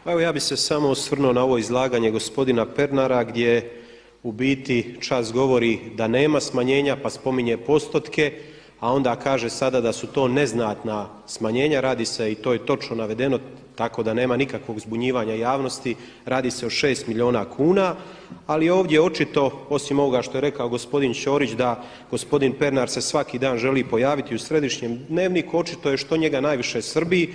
Pa evo ja bih se samo osvrnuo na ovo izlaganje gospodina Pernara gdje u biti čas govori da nema smanjenja pa spominje postotke, a onda kaže sada da su to neznatna smanjenja. Radi se, i to je točno navedeno, tako da nema nikakvog zbunjivanja javnosti, radi se o 6 milijuna kuna. Ali ovdje očito, osim ovoga što je rekao gospodin Ćorić da gospodin Pernar se svaki dan želi pojaviti u središnjem Dnevniku, očito je što njega najviše svrbi.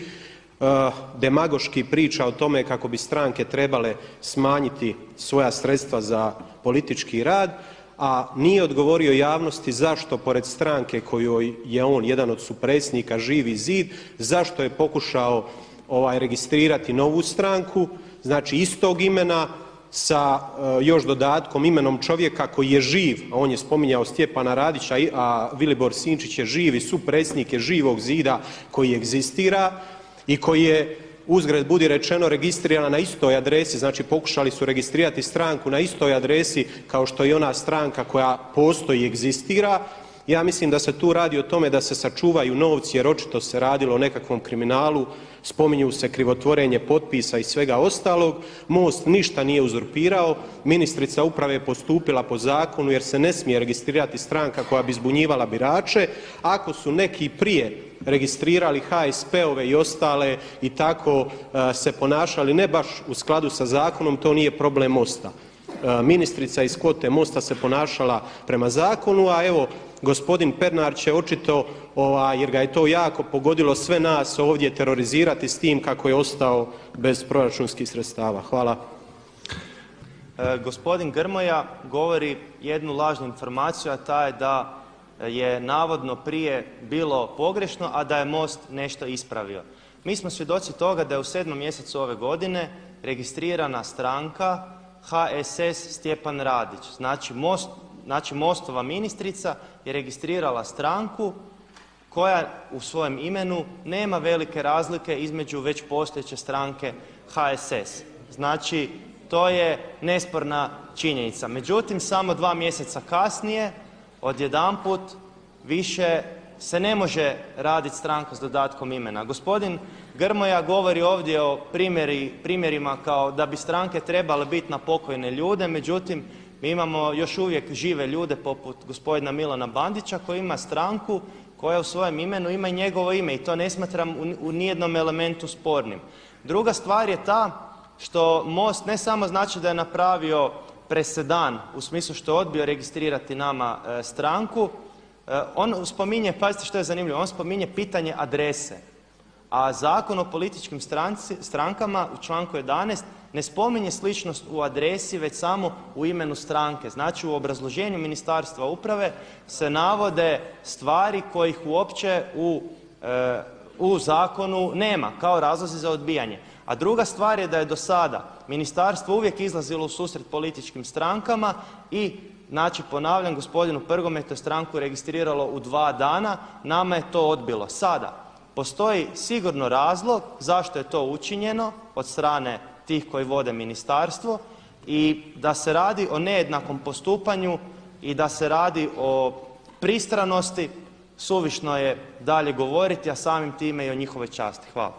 Demagoški priča o tome kako bi stranke trebale smanjiti svoja sredstva za politički rad, a nije odgovorio javnosti zašto pored stranke kojoj je on jedan od supredsjednika Živi zid, zašto je pokušao registrirati novu stranku, znači istog imena sa još dodatkom imenom čovjeka koji je živ, a on je spominjao Stjepana Radića, a Vilibor Sinčić je živ i supredsjednik je Živog zida koji egzistira i koji je, uzgred budi rečeno, registrirana na istoj adresi, znači pokušali su registrirati stranku na istoj adresi kao što i ona stranka koja postoji i egzistira. Ja mislim da se tu radi o tome da se sačuvaju novci jer očito se radilo o nekakvom kriminalu, spominju se krivotvorenje potpisa i svega ostalog. MOST ništa nije uzurpirao, ministrica uprave je postupila po zakonu jer se ne smije registrirati stranka koja bi zbunjivala birače. Ako su neki prije registrirali HSP-ove i ostale i tako se ponašali ne baš u skladu sa zakonom, to nije problem MOST-a. Ministrica iz kvote MOST-a se ponašala prema zakonu, a evo gospodin Pernar će očito, jer ga je to jako pogodilo, sve nas ovdje terorizirati s tim kako je ostao bez proračunskih sredstava. Hvala. Gospodin Grmoja govori jednu lažnu informaciju, a ta je da je navodno prije bilo pogrešno, a da je MOST nešto ispravio. Mi smo svjedoci toga da je u 7. mjesecu ove godine registrirana stranka HSS Stjepan Radić. Znači MOST-ova ministrica je registrirala stranku koja u svojem imenu nema velike razlike između već postojeće stranke HSS. Znači to je nesporna činjenica. Međutim, samo 2 mjeseca kasnije odjedanput više se ne može raditi stranka s dodatkom imena. Gospodin Grmoja govori ovdje o primjerima kao da bi stranke trebale biti na pokojne ljude, međutim mi imamo još uvijek žive ljude poput gospodina Milana Bandića koji ima stranku koja u svojem imenu ima i njegovo ime i to ne smatram u nijednom elementu spornim. Druga stvar je ta što MOST ne samo znači da je napravio presedan u smislu što je odbio registrirati nama stranku, on spominje, pazite što je zanimljivo, on spominje pitanje adrese, a Zakon o političkim strankama u članku 11. ne spominje sličnost u adresi već samo u imenu stranke. Znači u obrazloženju Ministarstva uprave se navode stvari kojih uopće u zakonu nema kao razlozi za odbijanje. A druga stvar je da je do sada ministarstvo uvijek izlazilo u susret političkim strankama i znači ponavljam, gospodinu Prgometu je stranku registriralo u 2 dana, nama je to odbilo. Sada postoji sigurno razlog zašto je to učinjeno od strane tih koji vode ministarstvo i da se radi o nejednakom postupanju i da se radi o pristranosti suvišno je dalje govoriti, a samim time i o njihovoj časti. Hvala.